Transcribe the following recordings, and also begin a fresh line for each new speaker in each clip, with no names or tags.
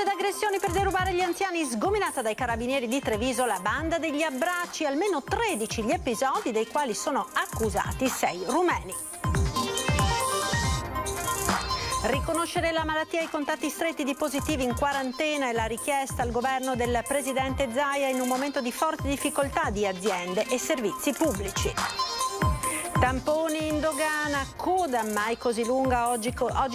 Minacce ed aggressioni per derubare gli anziani, sgominata dai carabinieri di Treviso la banda degli abbracci, almeno 13 gli episodi dei quali sono accusati 6 rumeni. Riconoscere la malattia ai contatti stretti di positivi in quarantena è la richiesta al governo del presidente Zaia in un momento di forte difficoltà di aziende e servizi pubblici. Tamponi in dogana, coda mai così lunga, oggi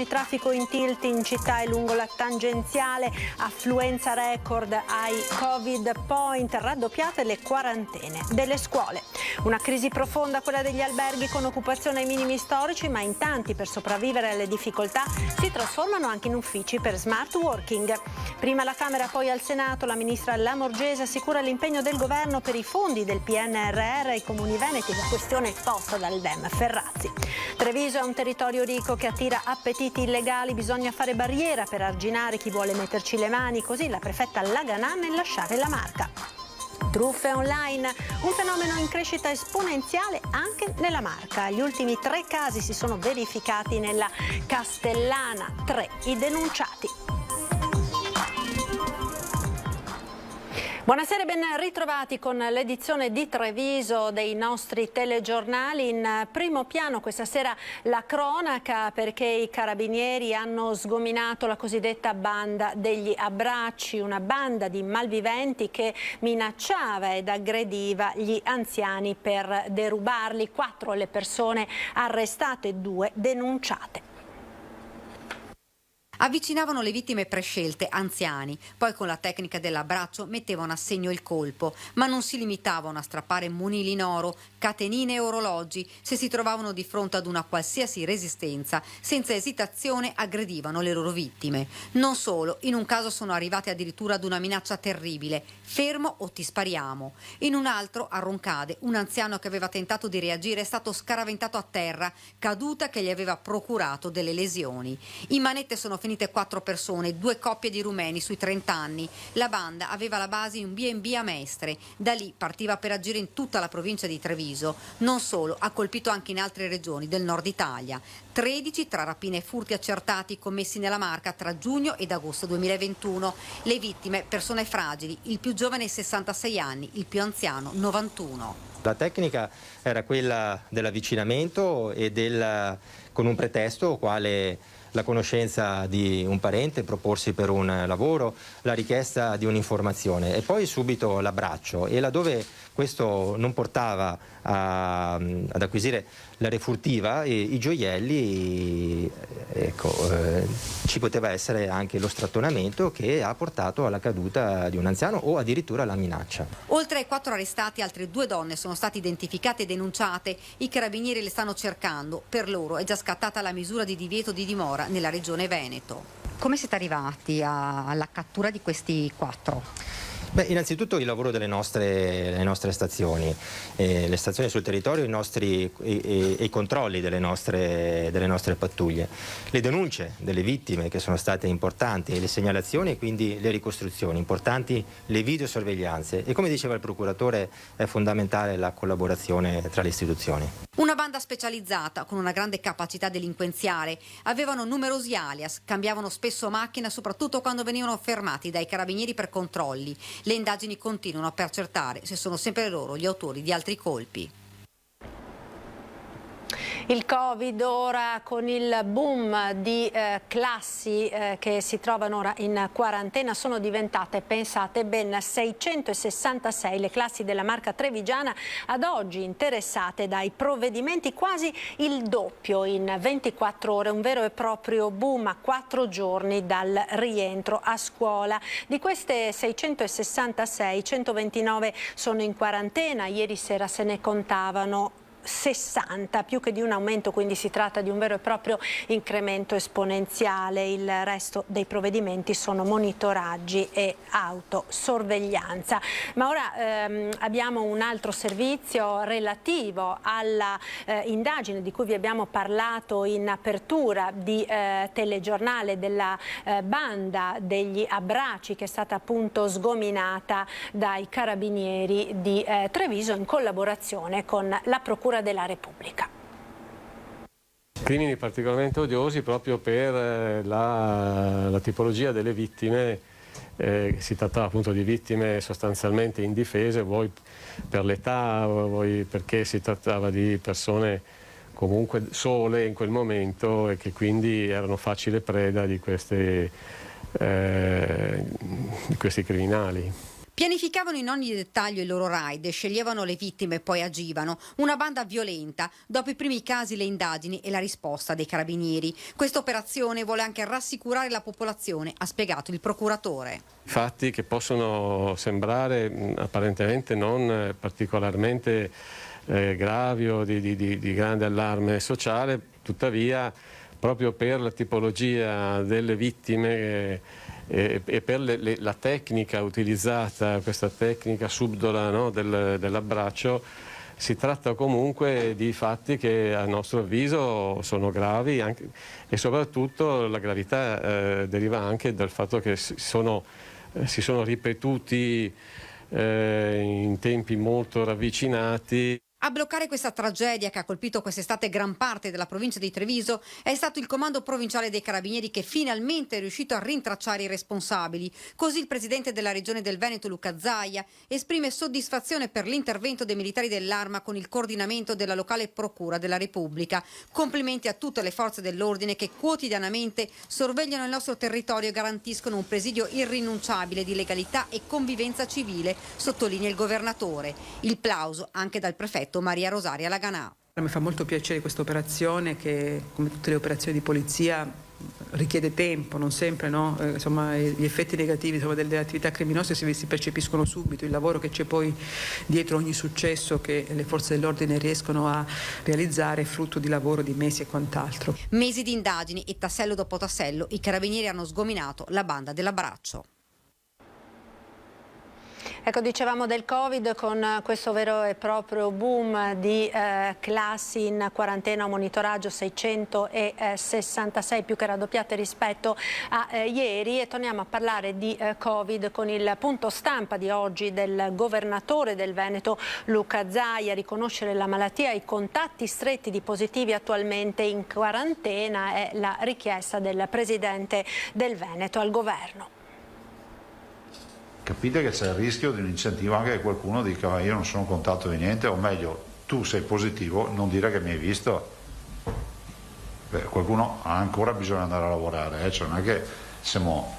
traffico in tilt in città e lungo la tangenziale, affluenza record ai Covid point, raddoppiate le quarantene delle scuole. Una crisi profonda quella degli alberghi con occupazione ai minimi storici, ma in tanti per sopravvivere alle difficoltà si trasformano anche in uffici per smart working. Prima alla Camera, poi al Senato, la ministra Lamorgese assicura l'impegno del governo per i fondi del PNRR ai comuni veneti, la questione posta dal Dem Ferrazzi. Treviso è un territorio ricco che attira appetiti illegali, bisogna fare barriera per arginare chi vuole metterci le mani, così la prefetta Laganà nel lasciare la Marca. Truffe online, un fenomeno in crescita esponenziale anche nella Marca. Gli ultimi 3 casi si sono verificati nella Castellana, 3 i denunciati. Buonasera e ben ritrovati con l'edizione di Treviso dei nostri telegiornali. In primo piano questa sera la cronaca, perché i carabinieri hanno sgominato la cosiddetta banda degli abbracci, una banda di malviventi che minacciava ed aggrediva gli anziani per derubarli. 4 le persone arrestate, 2 denunciate.
Avvicinavano le vittime prescelte, anziani, poi con la tecnica dell'abbraccio mettevano a segno il colpo, ma non si limitavano a strappare monili in oro, catenine e orologi. Se si trovavano di fronte ad una qualsiasi resistenza, senza esitazione aggredivano le loro vittime. Non solo, in un caso sono arrivati addirittura ad una minaccia terribile: fermo o ti spariamo. In un altro, a Roncade, un anziano che aveva tentato di reagire è stato scaraventato a terra, caduta che gli aveva procurato delle lesioni. In manette sono finite 4 persone, 2 coppie di rumeni sui 30 anni. La banda aveva la base in un B&B a Mestre. Da lì partiva per agire in tutta la provincia di Treviso. Non solo, ha colpito anche in altre regioni del nord Italia. 13 tra rapine e furti accertati commessi nella Marca tra giugno ed agosto 2021. Le vittime, persone fragili, il più giovane 66 anni, il più anziano 91.
La tecnica era quella dell'avvicinamento e con un pretesto quale la conoscenza di un parente, proporsi per un lavoro, la richiesta di un'informazione e poi subito l'abbraccio. E laddove questo non portava ad acquisire la refurtiva, i gioielli, ci poteva essere anche lo strattonamento che ha portato alla caduta di un anziano o addirittura alla minaccia.
Oltre ai 4 arrestati, altre 2 donne sono state identificate e denunciate. I carabinieri le stanno cercando. Per loro è già scattata la misura di divieto di dimora nella regione Veneto. Come siete arrivati alla cattura di questi 4?
Beh, innanzitutto il lavoro delle nostre stazioni, le stazioni sul territorio, i controlli delle nostre pattuglie, le denunce delle vittime che sono state importanti, le segnalazioni e quindi le ricostruzioni, importanti le videosorveglianze e, come diceva il procuratore, è fondamentale la collaborazione tra le istituzioni.
Una banda specializzata con una grande capacità delinquenziale, avevano numerosi alias, cambiavano spesso macchina soprattutto quando venivano fermati dai carabinieri per controlli. Le indagini continuano per accertare se sono sempre loro gli autori di altri colpi.
Il Covid ora con il boom di classi che si trovano ora in quarantena sono diventate, pensate, ben 666 le classi della Marca trevigiana ad oggi interessate dai provvedimenti, quasi il doppio in 24 ore, un vero e proprio boom a 4 giorni dal rientro a scuola. Di queste 666, 129 sono in quarantena, ieri sera se ne contavano 60, più che di un aumento, quindi si tratta di un vero e proprio incremento esponenziale. Il resto dei provvedimenti sono monitoraggi e autosorveglianza. Ma ora abbiamo un altro servizio relativo alla indagine di cui vi abbiamo parlato in apertura di telegiornale, della banda degli abbracci che è stata appunto sgominata dai carabinieri di Treviso in collaborazione con la Procura della Repubblica.
Crimini particolarmente odiosi proprio per la tipologia delle vittime Si trattava appunto di vittime sostanzialmente indifese, vuoi per l'età, vuoi perché si trattava di persone comunque sole in quel momento e che quindi erano facile preda di questi criminali.
Pianificavano in ogni dettaglio il loro raid, sceglievano le vittime e poi agivano. Una banda violenta. Dopo i primi casi le indagini e la risposta dei carabinieri. Questa operazione vuole anche rassicurare la popolazione, ha spiegato il procuratore.
Fatti che possono sembrare apparentemente non particolarmente gravi o di grande allarme sociale, tuttavia proprio per la tipologia delle vittime e per la tecnica utilizzata, questa tecnica subdola, no, dell'abbraccio, si tratta comunque di fatti che a nostro avviso sono gravi e soprattutto la gravità deriva anche dal fatto che si sono ripetuti in tempi molto ravvicinati.
A bloccare questa tragedia che ha colpito quest'estate gran parte della provincia di Treviso è stato il comando provinciale dei Carabinieri che finalmente è riuscito a rintracciare i responsabili. Così il presidente della regione del Veneto, Luca Zaia, esprime soddisfazione per l'intervento dei militari dell'Arma con il coordinamento della locale Procura della Repubblica. Complimenti a tutte le forze dell'ordine che quotidianamente sorvegliano il nostro territorio e garantiscono un presidio irrinunciabile di legalità e convivenza civile, sottolinea il governatore. Il plauso anche dal prefetto Maria Rosaria Laganà.
Mi fa molto piacere questa operazione che, come tutte le operazioni di polizia, richiede tempo, non sempre, no? Insomma, gli effetti negativi delle attività criminose si percepiscono subito, il lavoro che c'è poi dietro ogni successo che le forze dell'ordine riescono a realizzare è frutto di lavoro di mesi e quant'altro.
Mesi di indagini e tassello dopo tassello i carabinieri hanno sgominato la banda dell'abbraccio.
Ecco, dicevamo del Covid con questo vero e proprio boom di classi in quarantena o monitoraggio, 666, più che raddoppiate rispetto a ieri, e torniamo a parlare di Covid con il punto stampa di oggi del governatore del Veneto Luca Zaia. Riconoscere la malattia e i contatti stretti di positivi attualmente in quarantena è la richiesta del presidente del Veneto al governo.
Capite che c'è il rischio di un incentivo anche che qualcuno dica io non sono contatto di niente, o meglio tu sei positivo, non dire che mi hai visto. Beh, qualcuno ha ancora bisogno di andare a lavorare, cioè non è che siamo...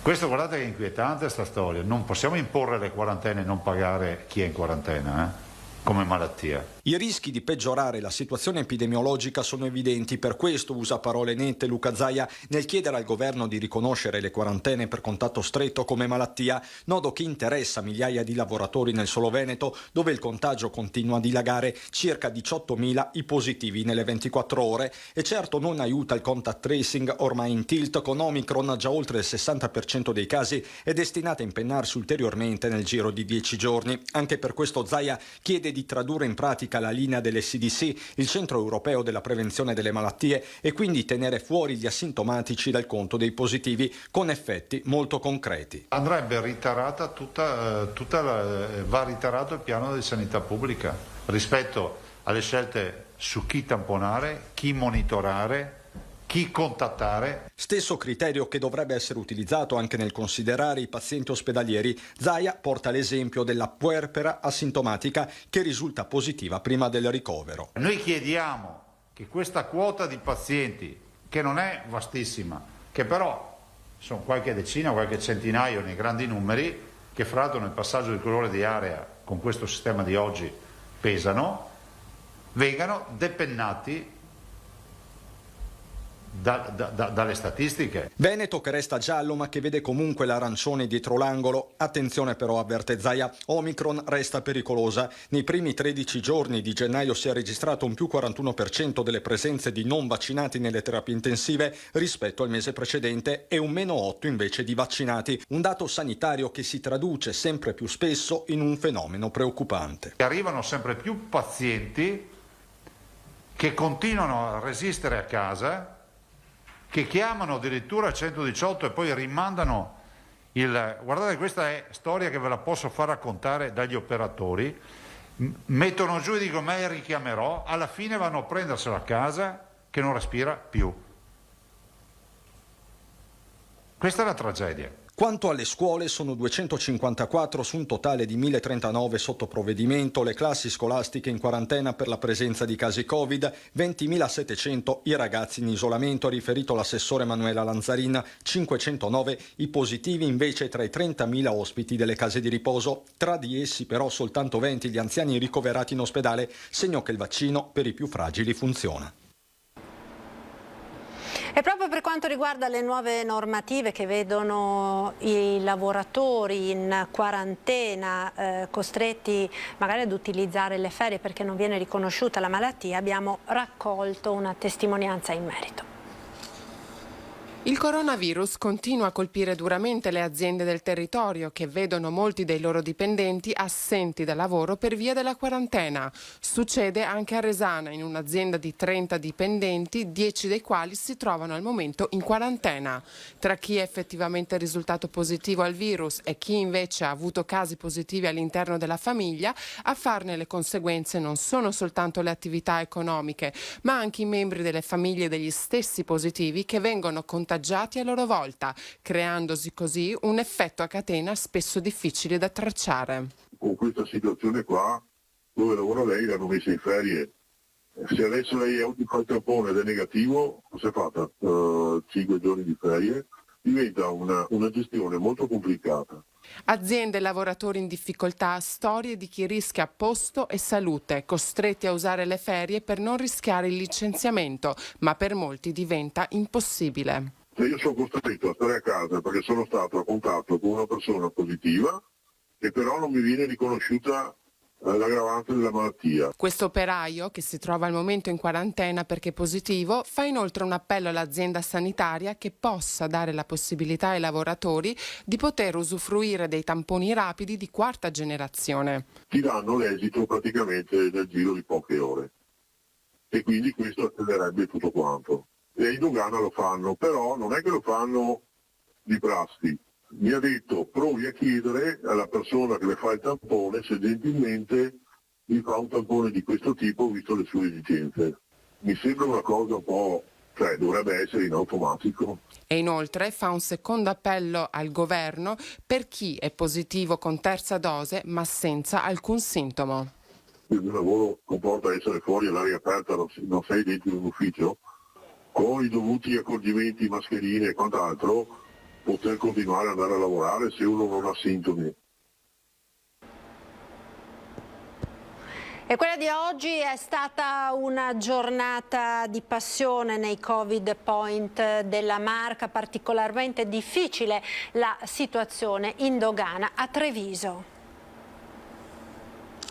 Questo guardate che è inquietante sta storia, non possiamo imporre le quarantene e non pagare chi è in quarantena come malattia.
I rischi di peggiorare la situazione epidemiologica sono evidenti, per questo usa parole nette Luca Zaia nel chiedere al governo di riconoscere le quarantene per contatto stretto come malattia, nodo che interessa migliaia di lavoratori nel solo Veneto, dove il contagio continua a dilagare, circa 18.000 i positivi nelle 24 ore, e certo non aiuta il contact tracing ormai in tilt, con Omicron già oltre il 60% dei casi è destinata a impennarsi ulteriormente nel giro di 10 giorni. Anche per questo Zaia chiede di tradurre in pratica la linea delle CDC, il Centro Europeo della Prevenzione delle Malattie, e quindi tenere fuori gli asintomatici dal conto dei positivi, con effetti molto concreti.
Andrebbe ritarata va ritarato il piano di sanità pubblica rispetto alle scelte su chi tamponare, chi monitorare, chi contattare.
Stesso criterio che dovrebbe essere utilizzato anche nel considerare i pazienti ospedalieri. Zaia porta l'esempio della puerpera asintomatica che risulta positiva prima del ricovero.
Noi chiediamo che questa quota di pazienti, che non è vastissima, che però sono qualche decina, qualche centinaio nei grandi numeri, che fra l'altro nel passaggio di colore di area con questo sistema di oggi pesano, vengano depennati dalle statistiche.
Veneto che resta giallo ma che vede comunque l'arancione dietro l'angolo. Attenzione però, avverte Zaia, Omicron resta pericolosa. Nei primi 13 giorni di gennaio si è registrato un più 41% delle presenze di non vaccinati nelle terapie intensive rispetto al mese precedente e un meno 8 invece di vaccinati. Un dato sanitario che si traduce sempre più spesso in un fenomeno preoccupante.
Arrivano sempre più pazienti che continuano a resistere a casa, che chiamano addirittura 118 e poi rimandano Guardate, questa è storia che ve la posso far raccontare dagli operatori, mettono giù e dicono ma richiamerò, alla fine vanno a prendersela a casa che non respira più. Questa è la tragedia.
Quanto alle scuole, sono 254 su un totale di 1039 sotto provvedimento le classi scolastiche in quarantena per la presenza di casi Covid, 20.700 i ragazzi in isolamento, ha riferito l'assessore Manuela Lanzarin, 509 i positivi invece tra i 30.000 ospiti delle case di riposo. Tra di essi però soltanto 20 gli anziani ricoverati in ospedale, segno che il vaccino per i più fragili funziona.
E proprio per quanto riguarda le nuove normative che vedono i lavoratori in quarantena costretti magari ad utilizzare le ferie perché non viene riconosciuta la malattia, abbiamo raccolto una testimonianza in merito.
Il coronavirus continua a colpire duramente le aziende del territorio che vedono molti dei loro dipendenti assenti da lavoro per via della quarantena. Succede anche a Resana, in un'azienda di 30 dipendenti, 10 dei quali si trovano al momento in quarantena. Tra chi è effettivamente risultato positivo al virus e chi invece ha avuto casi positivi all'interno della famiglia, a farne le conseguenze non sono soltanto le attività economiche, ma anche i membri delle famiglie degli stessi positivi che vengono contagiati a loro volta, creandosi così un effetto a catena spesso difficile da tracciare.
Con questa situazione qua, dove lavora lei, l'hanno messa in ferie. Se adesso lei fa il tampone ed è negativo, cosa è fatta? 5 giorni di ferie? Diventa una gestione molto complicata.
Aziende e lavoratori in difficoltà, storie di chi rischia posto e salute, costretti a usare le ferie per non rischiare il licenziamento, ma per molti diventa impossibile.
Se io sono costretto a stare a casa perché sono stato a contatto con una persona positiva e però non mi viene riconosciuta l'aggravante della malattia.
Questo operaio, che si trova al momento in quarantena perché positivo, fa inoltre un appello all'azienda sanitaria che possa dare la possibilità ai lavoratori di poter usufruire dei tamponi rapidi di quarta generazione.
Ti danno l'esito praticamente nel giro di poche ore e quindi questo accelererebbe tutto quanto. E in dogana lo fanno, però non è che lo fanno di prassi. Mi ha detto provi a chiedere alla persona che le fa il tampone se gentilmente mi fa un tampone di questo tipo visto le sue esigenze. Mi sembra una cosa un po', dovrebbe essere in automatico.
E inoltre fa un secondo appello al governo per chi è positivo con terza dose ma senza alcun sintomo.
Il mio lavoro comporta essere fuori all'aria aperta, non sei dentro in un ufficio, con i dovuti accorgimenti, mascherine e quant'altro, poter continuare ad andare a lavorare se uno non ha sintomi.
E quella di oggi è stata una giornata di passione nei Covid Point della Marca, particolarmente difficile la situazione in dogana a Treviso.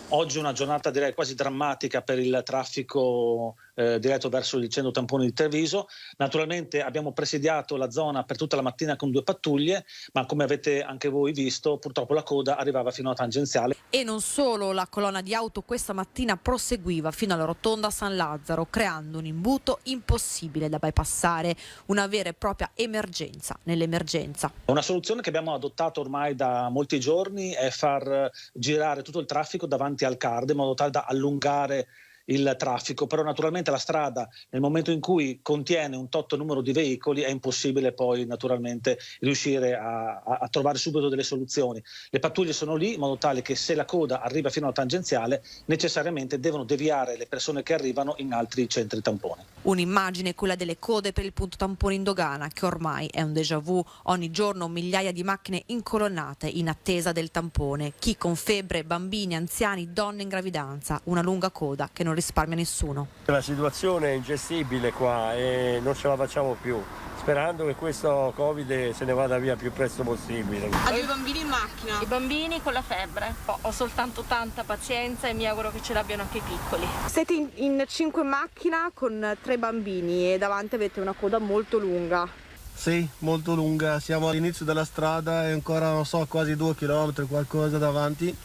Oggi una giornata direi quasi drammatica per il traffico diretto verso il centro tampone di Treviso. Naturalmente abbiamo presidiato la zona per tutta la mattina con 2 pattuglie, ma come avete anche voi visto purtroppo la coda arrivava fino alla tangenziale.
E non solo, la colonna di auto questa mattina proseguiva fino alla rotonda San Lazzaro, creando un imbuto impossibile da bypassare, una vera e propria emergenza nell'emergenza.
Una soluzione che abbiamo adottato ormai da molti giorni è far girare tutto il traffico davanti al CARD in modo tale da allungare il traffico, però naturalmente la strada nel momento in cui contiene un tot numero di veicoli è impossibile poi naturalmente riuscire a trovare subito delle soluzioni. Le pattuglie sono lì in modo tale che se la coda arriva fino alla tangenziale necessariamente devono deviare le persone che arrivano in altri centri tampone.
Un'immagine, quella delle code per il punto tampone in dogana, che ormai è un déjà vu. Ogni giorno migliaia di macchine incolonnate in attesa del tampone, chi con febbre, bambini, anziani, donne in gravidanza, una lunga coda che non risparmia nessuno.
La situazione è ingestibile qua e non ce la facciamo più, sperando che questo Covid se ne vada via più presto possibile.
Ho 2 bambini in macchina. I bambini con la febbre. Ho soltanto tanta pazienza e mi auguro che ce l'abbiano anche i piccoli.
Siete in 5 in macchina con 3 bambini e davanti avete una coda molto lunga.
Sì, molto lunga. Siamo all'inizio della strada e ancora, non so, quasi 2 chilometri, qualcosa davanti.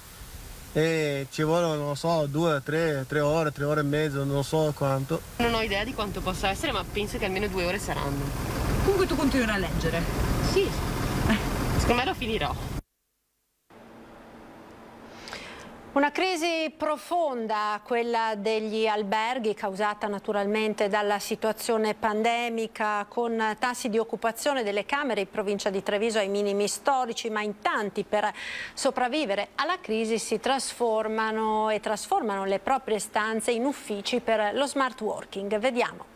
E ci vogliono, 2, 3 ore, 3 ore e mezzo, non so quanto.
Non ho idea di quanto possa essere, ma penso che almeno 2 ore saranno.
Comunque tu continuerai a leggere?
Sì, secondo me lo finirò.
Una crisi profonda, quella degli alberghi, causata naturalmente dalla situazione pandemica, con tassi di occupazione delle camere in provincia di Treviso ai minimi storici, ma in tanti per sopravvivere alla crisi si trasformano le proprie stanze in uffici per lo smart working. Vediamo.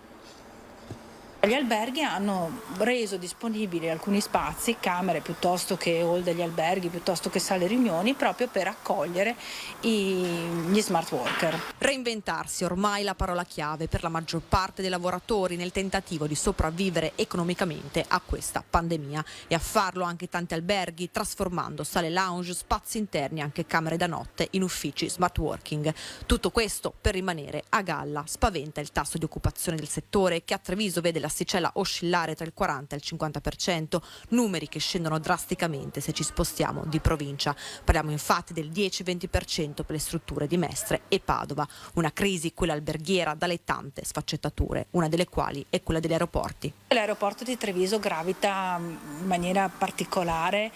Gli alberghi hanno reso disponibili alcuni spazi, camere piuttosto che hall degli alberghi, piuttosto che sale riunioni, proprio per accogliere gli smart worker.
Reinventarsi, ormai la parola chiave per la maggior parte dei lavoratori nel tentativo di sopravvivere economicamente a questa pandemia, e a farlo anche tanti alberghi, trasformando sale lounge, spazi interni, anche camere da notte in uffici smart working. Tutto questo per rimanere a galla. Spaventa il tasso di occupazione del settore, che a Treviso vede la l'asticella oscillare tra il 40 e il 50%, numeri che scendono drasticamente se ci spostiamo di provincia. Parliamo infatti del 10-20% per le strutture di Mestre e Padova. Una crisi, quella alberghiera, dalle tante sfaccettature, una delle quali è quella degli aeroporti.
L'aeroporto di Treviso gravita in maniera particolare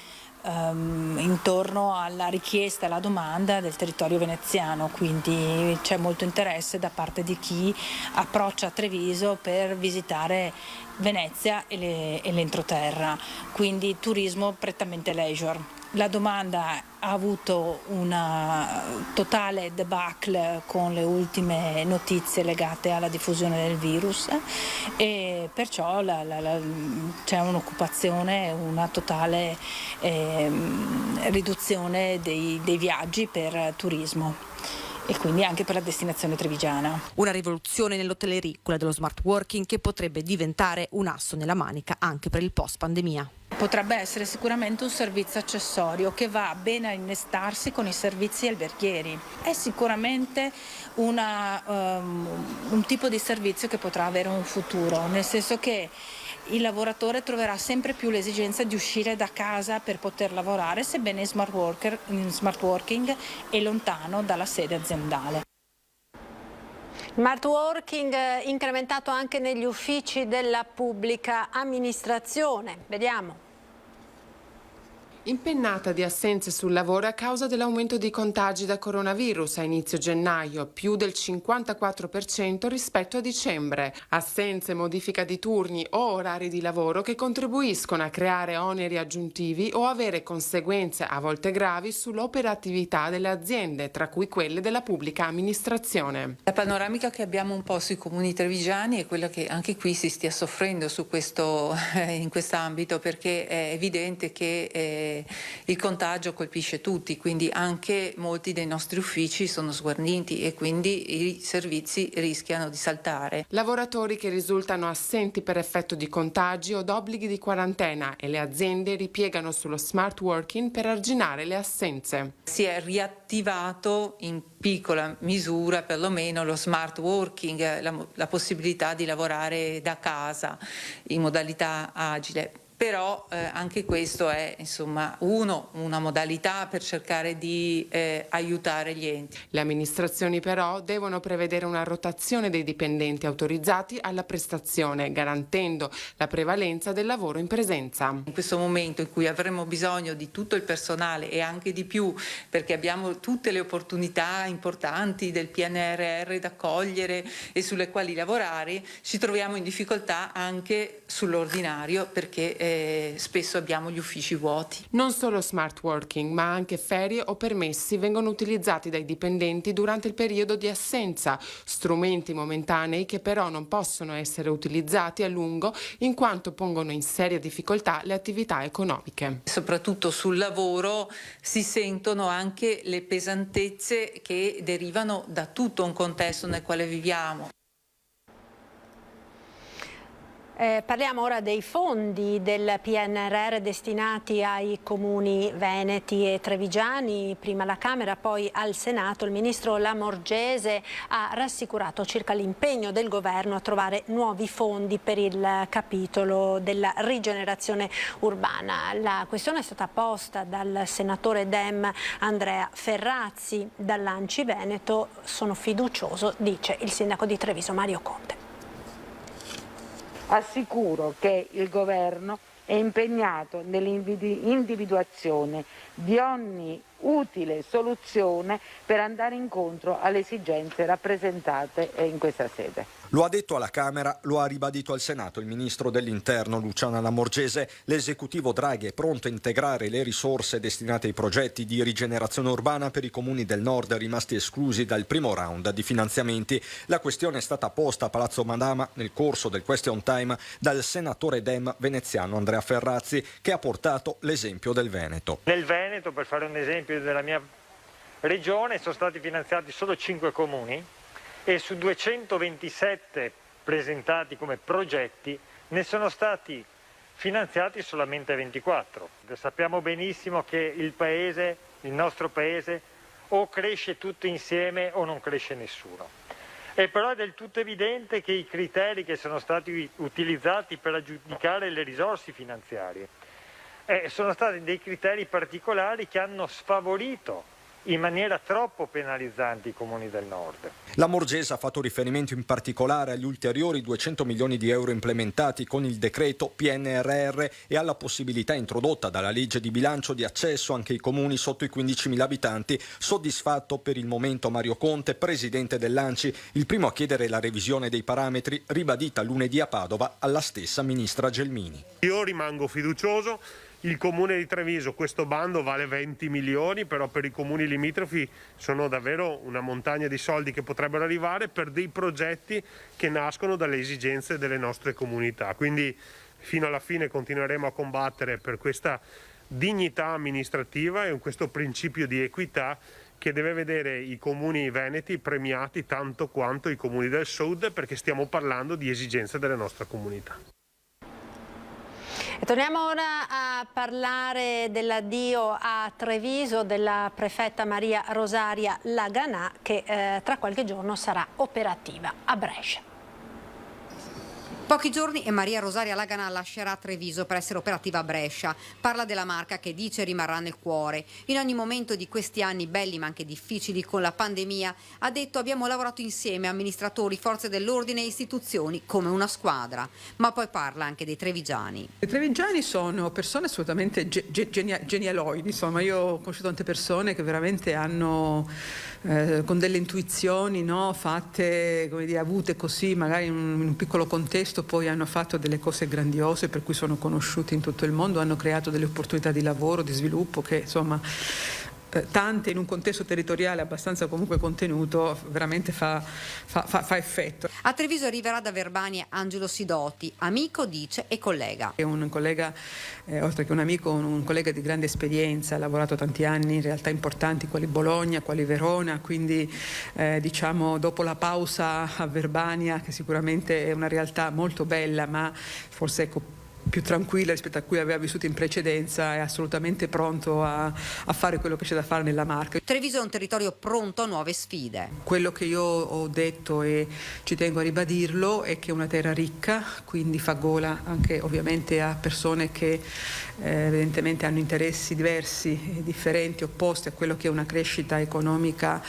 intorno alla richiesta e alla domanda del territorio veneziano, quindi c'è molto interesse da parte di chi approccia Treviso per visitare Venezia e l'entroterra, quindi turismo prettamente leisure. La domanda ha avuto una totale debacle con le ultime notizie legate alla diffusione del virus e perciò c'è un'occupazione, una totale riduzione dei viaggi per turismo e quindi anche per la destinazione trevigiana.
Una rivoluzione nell'hotellerie, quella dello smart working, che potrebbe diventare un asso nella manica anche per il post pandemia.
Potrebbe essere sicuramente un servizio accessorio che va bene a innestarsi con i servizi alberghieri. È sicuramente un tipo di servizio che potrà avere un futuro, nel senso che il lavoratore troverà sempre più l'esigenza di uscire da casa per poter lavorare, sebbene in smart working è lontano dalla sede aziendale.
Smart working incrementato anche negli uffici della pubblica amministrazione. Vediamo.
Impennata di assenze sul lavoro a causa dell'aumento di contagi da coronavirus a inizio gennaio, più del 54% rispetto a dicembre. Assenze, modifica di turni o orari di lavoro che contribuiscono a creare oneri aggiuntivi o avere conseguenze a volte gravi sull'operatività delle aziende, tra cui quelle della pubblica amministrazione.
La panoramica che abbiamo un po' sui comuni trevigiani è quella che anche qui si stia soffrendo su in quest'ambito, perché è evidente che il contagio colpisce tutti, quindi anche molti dei nostri uffici sono sguarniti e quindi i servizi rischiano di saltare.
Lavoratori che risultano assenti per effetto di contagi o d'obblighi di quarantena, e le aziende ripiegano sullo smart working per arginare le assenze.
Si è riattivato in piccola misura perlomeno lo smart working, la possibilità di lavorare da casa in modalità agile. Però anche questo è una modalità per cercare di aiutare gli enti.
Le amministrazioni però devono prevedere una rotazione dei dipendenti autorizzati alla prestazione, garantendo la prevalenza del lavoro in presenza.
In questo momento in cui avremo bisogno di tutto il personale e anche di più, perché abbiamo tutte le opportunità importanti del PNRR da cogliere e sulle quali lavorare, ci troviamo in difficoltà anche sull'ordinario, perché spesso abbiamo gli uffici vuoti.
Non solo smart working, ma anche ferie o permessi vengono utilizzati dai dipendenti durante il periodo di assenza, strumenti momentanei che però non possono essere utilizzati a lungo in quanto pongono in seria difficoltà le attività economiche.
Soprattutto sul lavoro si sentono anche le pesantezze che derivano da tutto un contesto nel quale viviamo.
Parliamo ora dei fondi del PNRR destinati ai comuni veneti e trevigiani, prima alla Camera, poi al Senato. Il ministro Lamorgese ha rassicurato circa l'impegno del governo a trovare nuovi fondi per il capitolo della rigenerazione urbana. La questione è stata posta dal senatore Dem Andrea Ferrazzi. Dall'Anci Veneto sono fiducioso, dice il sindaco di Treviso Mario Conte.
Assicuro che il governo è impegnato nell'individuazione di ogni utile soluzione per andare incontro alle esigenze rappresentate in questa sede.
Lo ha detto alla Camera, lo ha ribadito al Senato il ministro dell'Interno Luciana Lamorgese. L'esecutivo Draghi è pronto a integrare le risorse destinate ai progetti di rigenerazione urbana per i comuni del nord rimasti esclusi dal primo round di finanziamenti. La questione è stata posta a Palazzo Madama nel corso del question time dal senatore Dem veneziano Andrea Ferrazzi, che ha portato l'esempio del Veneto.
Nel Veneto, per fare un esempio della mia regione, sono stati finanziati solo 5 comuni e su 227 presentati come progetti ne sono stati finanziati solamente 24. Sappiamo benissimo che il nostro paese, o cresce tutto insieme o non cresce nessuno. E però è del tutto evidente che i criteri che sono stati utilizzati per aggiudicare le risorse finanziarie sono stati dei criteri particolari che hanno sfavorito in maniera troppo penalizzante i comuni del nord.
Lamorgese ha fatto riferimento in particolare agli ulteriori 200 milioni di euro implementati con il decreto PNRR e alla possibilità introdotta dalla legge di bilancio di accesso anche ai comuni sotto i 15.000 abitanti. Soddisfatto per il momento Mario Conte, presidente dell'ANCI, il primo a chiedere la revisione dei parametri, ribadita lunedì a Padova alla stessa ministra Gelmini.
Io rimango fiducioso. Il comune di Treviso, questo bando vale 20 milioni, però per i comuni limitrofi sono davvero una montagna di soldi che potrebbero arrivare per dei progetti che nascono dalle esigenze delle nostre comunità. Quindi fino alla fine continueremo a combattere per questa dignità amministrativa e questo principio di equità che deve vedere i comuni veneti premiati tanto quanto i comuni del sud, perché stiamo parlando di esigenze della nostra comunità.
E torniamo ora a parlare dell'addio a Treviso della prefetta Maria Rosaria Laganà, che tra qualche giorno sarà operativa a Brescia.
Pochi giorni e Maria Rosaria Laganà lascerà Treviso per essere operativa a Brescia. Parla della marca che dice rimarrà nel cuore. In ogni momento di questi anni belli ma anche difficili con la pandemia, ha detto: abbiamo lavorato insieme, amministratori, forze dell'ordine e istituzioni, come una squadra. Ma poi parla anche dei trevigiani.
I trevigiani sono persone assolutamente genialoidi, insomma. Io ho conosciuto tante persone che veramente hanno con delle intuizioni, no, fatte, come dire, avute così magari in un piccolo contesto, poi hanno fatto delle cose grandiose per cui sono conosciuti in tutto il mondo, hanno creato delle opportunità di lavoro, di sviluppo che insomma tante in un contesto territoriale abbastanza comunque contenuto veramente fa effetto.
A Treviso arriverà da Verbania Angelo Sidoti, amico, dice, e collega.
È un collega, oltre che un amico, un collega di grande esperienza, ha lavorato tanti anni in realtà importanti quali Bologna, quali Verona, quindi diciamo dopo la pausa a Verbania, che sicuramente è una realtà molto bella, ma forse più tranquilla rispetto a cui aveva vissuto in precedenza, è assolutamente pronto a fare quello che c'è da fare nella Marca.
Treviso è un territorio pronto a nuove sfide.
Quello che io ho detto e ci tengo a ribadirlo è che è una terra ricca, quindi fa gola anche ovviamente a persone che evidentemente hanno interessi diversi, differenti, opposti a quello che è una crescita economica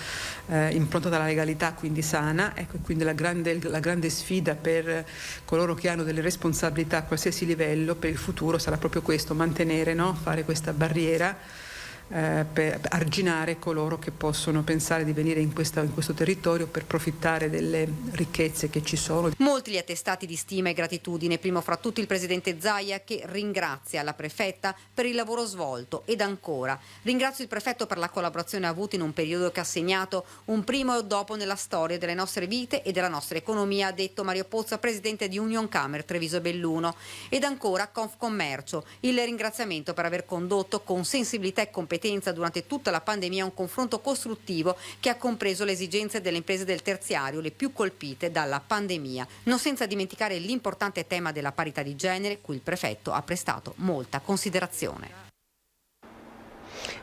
impronta dalla legalità, quindi sana. Ecco, quindi la grande sfida per coloro che hanno delle responsabilità a qualsiasi livello per il futuro sarà proprio questo: mantenere, no? Fare questa barriera per arginare coloro che possono pensare di venire in questo territorio per profittare delle ricchezze che ci sono.
Molti gli attestati di stima e gratitudine, primo fra tutti il presidente Zaia, che ringrazia la prefetta per il lavoro svolto, ed ancora: ringrazio il prefetto per la collaborazione avuta in un periodo che ha segnato un prima e un dopo nella storia delle nostre vite e della nostra economia, ha detto Mario Pozza, presidente di Union Camer Treviso Belluno. Ed ancora Confcommercio, il ringraziamento per aver condotto con sensibilità e competenza durante tutta la pandemia un confronto costruttivo che ha compreso le esigenze delle imprese del terziario, le più colpite dalla pandemia, non senza dimenticare l'importante tema della parità di genere, cui il prefetto ha prestato molta considerazione.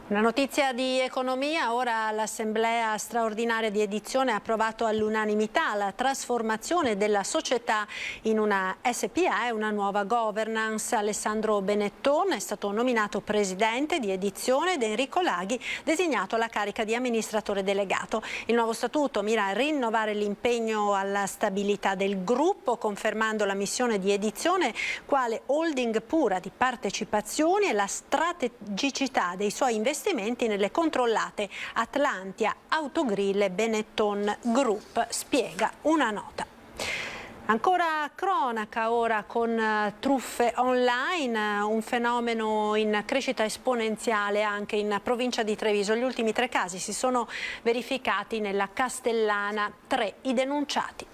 Una notizia di economia, ora l'Assemblea straordinaria di Edizione ha approvato all'unanimità la trasformazione della società in una SPA e una nuova governance. Alessandro Benetton è stato nominato presidente di Edizione ed Enrico Laghi designato alla carica di amministratore delegato. Il nuovo statuto mira a rinnovare l'impegno alla stabilità del gruppo, confermando la missione di Edizione quale holding pura di partecipazioni e la strategicità dei suoi investimenti nelle controllate Atlantia, Autogrill e Benetton Group, spiega una nota. Ancora cronaca ora con truffe online, un fenomeno in crescita esponenziale anche in provincia di Treviso. Gli ultimi 3 casi si sono verificati nella Castellana, 3 i denunciati.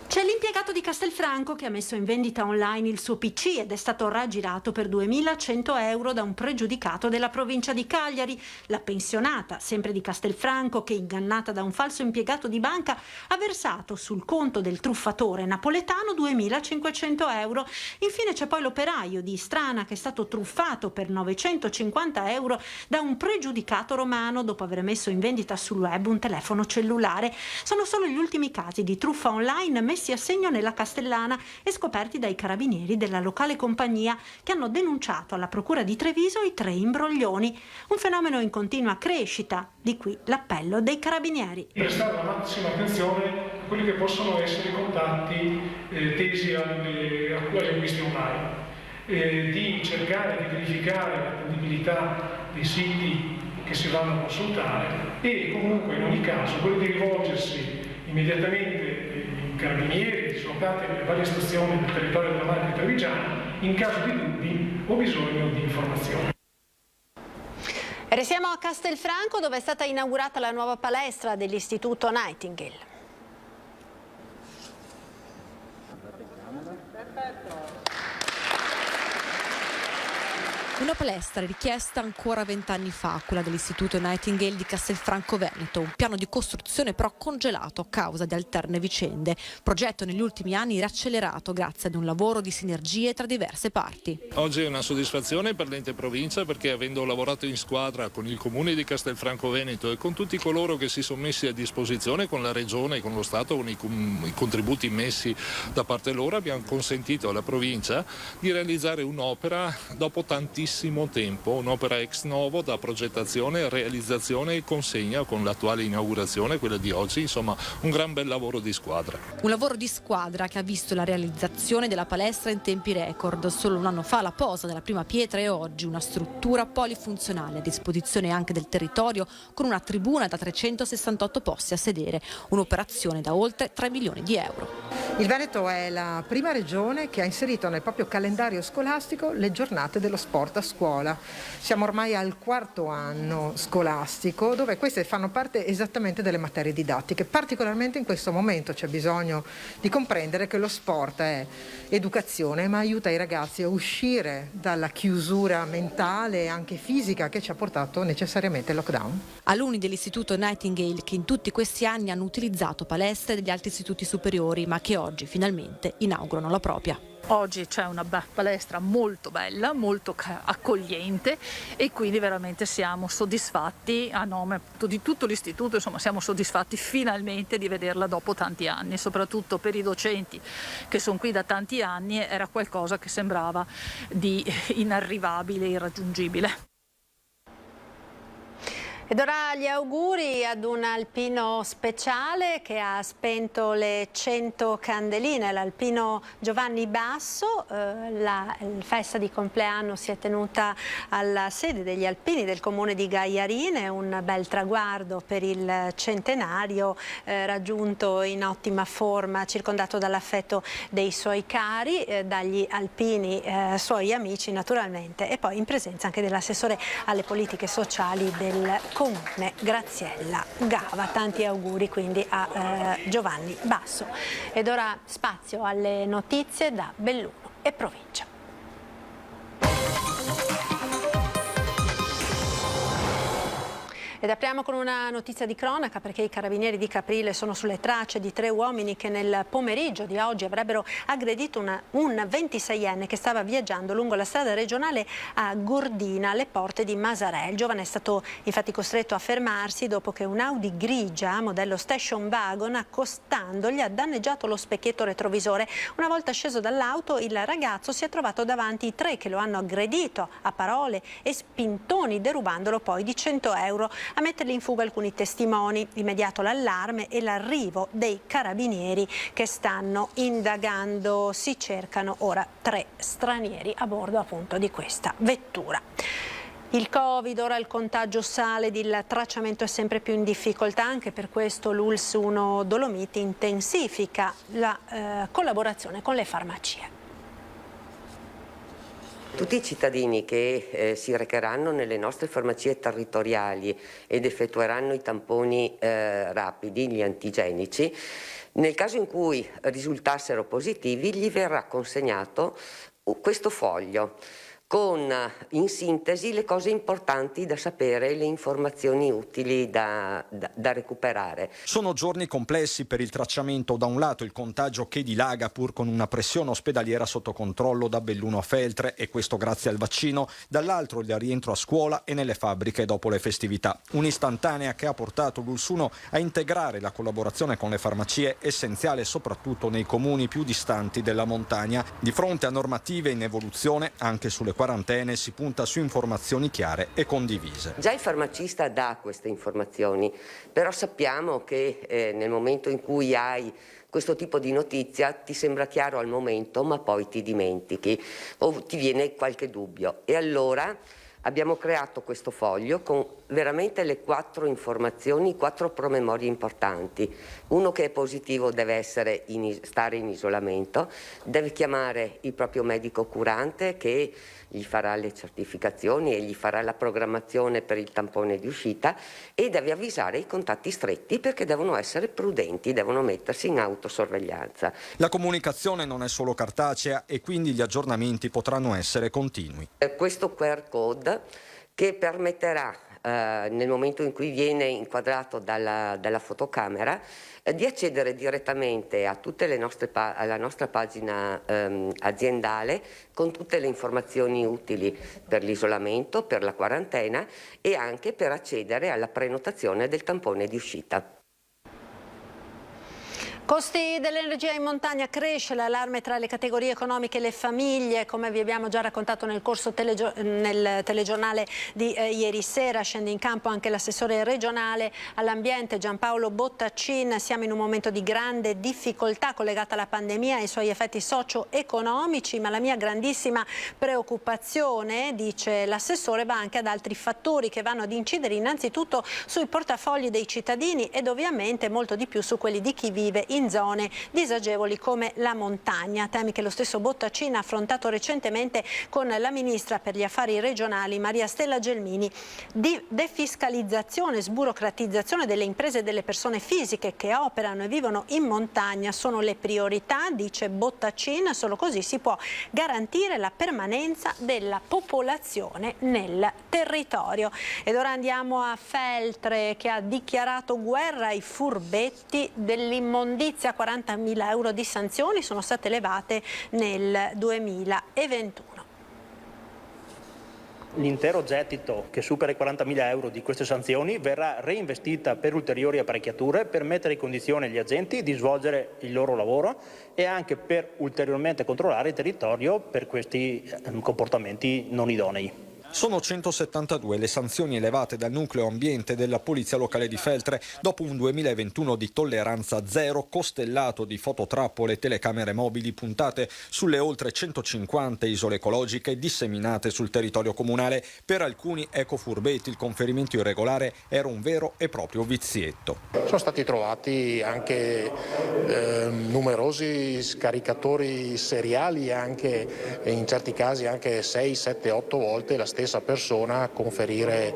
C'è l'impiegato di Castelfranco che ha messo in vendita online il suo PC ed è stato raggirato per 2.100 euro da un pregiudicato della provincia di Cagliari. La pensionata, sempre di Castelfranco, che ingannata da un falso impiegato di banca ha versato sul conto del truffatore napoletano 2.500 euro. Infine c'è poi l'operaio di Strana che è stato truffato per 950 euro da un pregiudicato romano dopo aver messo in vendita sul web un telefono cellulare. Sono solo gli ultimi casi di truffa online messi a segno nella Castellana e scoperti dai carabinieri della locale compagnia che hanno denunciato alla procura di Treviso i 3 imbroglioni. Un fenomeno in continua crescita, di qui l'appello dei carabinieri.
Prestare la massima attenzione a quelli che possono essere contatti tesi agli acquisti online, di cercare di verificare l'attendibilità dei siti che si vanno a consultare e comunque in ogni caso quello di rivolgersi immediatamente ai carabinieri dislocati nelle varie stazioni del territorio della Marca Trevigiana in caso di dubbi o bisogno di informazioni.
Restiamo a Castelfranco dove è stata inaugurata la nuova palestra dell'Istituto Nightingale.
Una palestra richiesta ancora 20 anni fa, quella dell'Istituto Nightingale di Castelfranco Veneto, un piano di costruzione però congelato a causa di alterne vicende, progetto negli ultimi anni riaccelerato grazie ad un lavoro di sinergie tra diverse parti.
Oggi è una soddisfazione per l'ente provincia perché avendo lavorato in squadra con il comune di Castelfranco Veneto e con tutti coloro che si sono messi a disposizione con la regione e con lo Stato, con i contributi messi da parte loro, abbiamo consentito alla provincia di realizzare un'opera dopo tantissimo tempo, un'opera ex novo da progettazione, realizzazione e consegna con l'attuale inaugurazione, quella di oggi, insomma un gran bel lavoro di squadra.
Un lavoro di squadra che ha visto la realizzazione della palestra in tempi record, solo un anno fa la posa della prima pietra e oggi una struttura polifunzionale a disposizione anche del territorio con una tribuna da 368 posti a sedere, un'operazione da oltre 3 milioni di euro.
Il Veneto è la prima regione che ha inserito nel proprio calendario scolastico le giornate dello sport a scuola. Siamo ormai al 4º anno scolastico dove queste fanno parte esattamente delle materie didattiche. Particolarmente in questo momento c'è bisogno di comprendere che lo sport è educazione ma aiuta i ragazzi a uscire dalla chiusura mentale e anche fisica che ci ha portato necessariamente il lockdown.
Alunni dell'Istituto Nightingale che in tutti questi anni hanno utilizzato palestre degli altri istituti superiori ma che oggi finalmente inaugurano la propria.
Oggi c'è una palestra molto bella, molto accogliente e quindi veramente siamo soddisfatti a nome di tutto l'istituto, insomma siamo soddisfatti finalmente di vederla dopo tanti anni, soprattutto per i docenti che sono qui da tanti anni era qualcosa che sembrava di inarrivabile, irraggiungibile.
Ed ora gli auguri ad un alpino speciale che ha spento le 100 candeline, l'alpino Giovanni Basso. La festa di compleanno si è tenuta alla sede degli alpini del comune di Gaiarine, un bel traguardo per il centenario, raggiunto in ottima forma, circondato dall'affetto dei suoi cari, dagli alpini suoi amici naturalmente e poi in presenza anche dell'assessore alle politiche sociali del comune Graziella Gava. Tanti auguri quindi a Giovanni Basso. Ed ora spazio alle notizie da Belluno e provincia. Ed apriamo con una notizia di cronaca, perché i carabinieri di Caprile sono sulle tracce di 3 uomini che nel pomeriggio di oggi avrebbero aggredito un 26enne che stava viaggiando lungo la strada regionale a Gordina, alle porte di Masarè. Il giovane è stato infatti costretto a fermarsi dopo che un Audi grigia modello station wagon, accostandogli, ha danneggiato lo specchietto retrovisore. Una volta sceso dall'auto, il ragazzo si è trovato davanti i 3 che lo hanno aggredito a parole e spintoni, derubandolo poi di 100 euro. A metterli in fuga alcuni testimoni. Immediato l'allarme e l'arrivo dei carabinieri che stanno indagando. Si cercano ora 3 stranieri a bordo appunto di questa vettura. Il Covid, ora il contagio sale ed il tracciamento è sempre più in difficoltà. Anche per questo l'ULSS 1 Dolomiti intensifica la collaborazione con le farmacie.
Tutti i cittadini che si recheranno nelle nostre farmacie territoriali ed effettueranno i tamponi rapidi, gli antigenici, nel caso in cui risultassero positivi gli verrà consegnato questo foglio con in sintesi le cose importanti da sapere, le informazioni utili da recuperare.
Sono giorni complessi per il tracciamento, da un lato il contagio che dilaga pur con una pressione ospedaliera sotto controllo da Belluno a Feltre, e questo grazie al vaccino, dall'altro il rientro a scuola e nelle fabbriche dopo le festività. Un'istantanea che ha portato l'ULSS 1 a integrare la collaborazione con le farmacie, essenziale soprattutto nei comuni più distanti della montagna. Di fronte a normative in evoluzione, anche sulle quarantene si punta su informazioni chiare e condivise.
Già il farmacista dà queste informazioni, però sappiamo che nel momento in cui hai questo tipo di notizia ti sembra chiaro al momento, ma poi ti dimentichi o ti viene qualche dubbio. E allora abbiamo creato questo foglio con veramente le 4 informazioni, 4 promemorie importanti. Uno che è positivo deve stare in isolamento, deve chiamare il proprio medico curante che gli farà le certificazioni e gli farà la programmazione per il tampone di uscita, e deve avvisare i contatti stretti perché devono essere prudenti, devono mettersi in autosorveglianza.
La comunicazione non è solo cartacea e quindi gli aggiornamenti potranno essere continui.
Questo QR code che permetterà nel momento in cui viene inquadrato dalla fotocamera di accedere direttamente a tutte le alla nostra pagina aziendale con tutte le informazioni utili per l'isolamento, per la quarantena e anche per accedere alla prenotazione del tampone di uscita.
Costi dell'energia in montagna, cresce l'allarme tra le categorie economiche e le famiglie, come vi abbiamo già raccontato nel corso nel telegiornale di ieri sera. Scende in campo anche l'assessore regionale all'ambiente Giampaolo Bottacin. Siamo in un momento di grande difficoltà collegata alla pandemia e ai suoi effetti socio-economici, ma la mia grandissima preoccupazione, dice l'assessore, va anche ad altri fattori che vanno ad incidere innanzitutto sui portafogli dei cittadini ed ovviamente molto di più su quelli di chi vive in zone disagevoli come la montagna, temi che lo stesso Bottacin ha affrontato recentemente con la ministra per gli affari regionali Maria Stella Gelmini. Di defiscalizzazione, sburocratizzazione delle imprese e delle persone fisiche che operano e vivono in montagna sono le priorità, dice Bottacin, solo così si può garantire la permanenza della popolazione nel territorio. Ed ora andiamo a Feltre, che ha dichiarato guerra ai furbetti dell'immondizia. 40.000 euro di sanzioni sono state elevate nel 2021.
L'intero gettito che supera i 40.000 euro di queste sanzioni verrà reinvestita per ulteriori apparecchiature per mettere in condizione gli agenti di svolgere il loro lavoro e anche per ulteriormente controllare il territorio per questi comportamenti non idonei.
Sono 172 le sanzioni elevate dal nucleo ambiente della Polizia Locale di Feltre dopo un 2021 di tolleranza zero, costellato di fototrappole e telecamere mobili puntate sulle oltre 150 isole ecologiche disseminate sul territorio comunale. Per alcuni ecofurbetti il conferimento irregolare era un vero e proprio vizietto.
Sono stati trovati anche numerosi scaricatori seriali, anche in certi casi anche 6, 7, 8 volte la stessa persona a conferire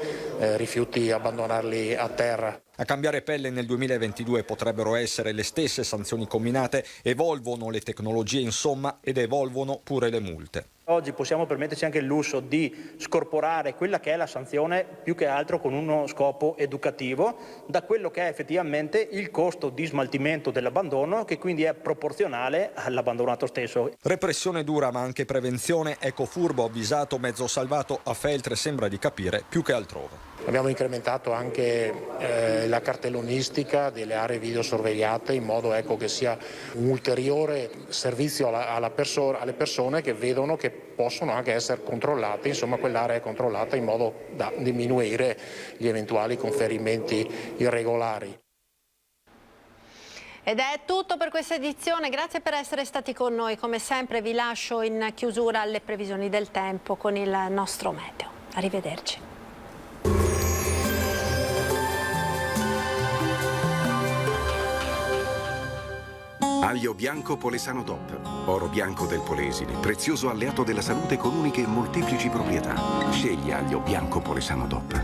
rifiuti e abbandonarli a terra.
A cambiare pelle nel 2022 potrebbero essere le stesse sanzioni comminate, evolvono le tecnologie insomma ed evolvono pure le multe.
Oggi possiamo permetterci anche il lusso di scorporare quella che è la sanzione più che altro con uno scopo educativo da quello che è effettivamente il costo di smaltimento dell'abbandono, che quindi è proporzionale all'abbandonato stesso.
Repressione dura ma anche prevenzione, ecco furbo, avvisato, mezzo salvato, a Feltre sembra di capire più che altrove.
Abbiamo incrementato anche la cartellonistica delle aree videosorvegliate in modo che sia un ulteriore servizio alle persone che vedono che possono anche essere controllate, insomma quell'area è controllata in modo da diminuire gli eventuali conferimenti irregolari.
Ed è tutto per questa edizione, grazie per essere stati con noi. Come sempre vi lascio in chiusura alle previsioni del tempo con il nostro meteo. Arrivederci.
Aglio bianco Polesano DOP, oro bianco del Polesine, prezioso alleato della salute con uniche e molteplici proprietà. Scegli Aglio bianco Polesano DOP.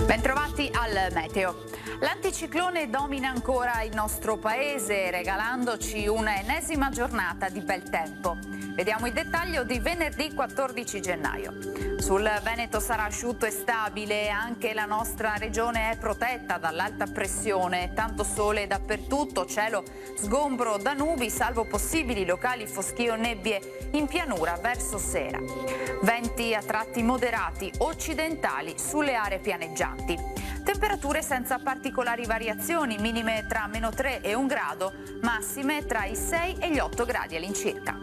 Bentrovati al meteo. L'anticiclone domina ancora il nostro paese, regalandoci un'ennesima giornata di bel tempo. Vediamo il dettaglio di venerdì 14 gennaio. Sul Veneto sarà asciutto e stabile, anche la nostra regione è protetta dall'alta pressione, tanto sole dappertutto, cielo sgombro da nubi, salvo possibili locali foschie o nebbie in pianura verso sera. Venti a tratti moderati occidentali sulle aree pianeggianti. Temperature senza particolari variazioni, minime tra -3 e 1 grado, massime tra i 6 e gli 8 gradi all'incirca.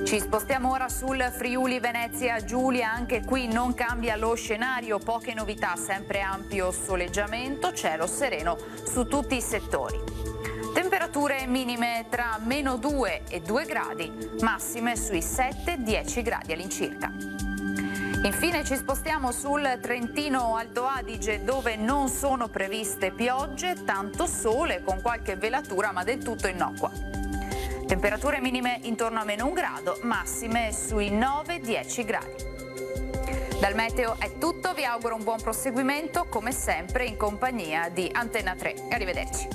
Ci spostiamo ora sul Friuli Venezia Giulia, anche qui non cambia lo scenario, poche novità, sempre ampio soleggiamento, cielo sereno su tutti i settori. Temperature minime tra -2 e 2 gradi, massime sui 7-10 gradi all'incirca. Infine ci spostiamo sul Trentino Alto Adige, dove non sono previste piogge, tanto sole con qualche velatura ma del tutto innocua. Temperature minime intorno a -1 grado, massime sui 9-10 gradi. Dal meteo è tutto, vi auguro un buon proseguimento, come sempre in compagnia di Antenna 3. Arrivederci.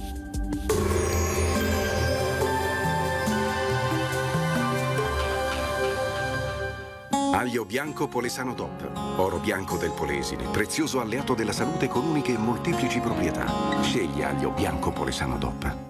Aglio bianco Polesano DOP, oro bianco del Polesine, prezioso alleato della salute con uniche e molteplici proprietà. Scegli Aglio bianco Polesano DOP.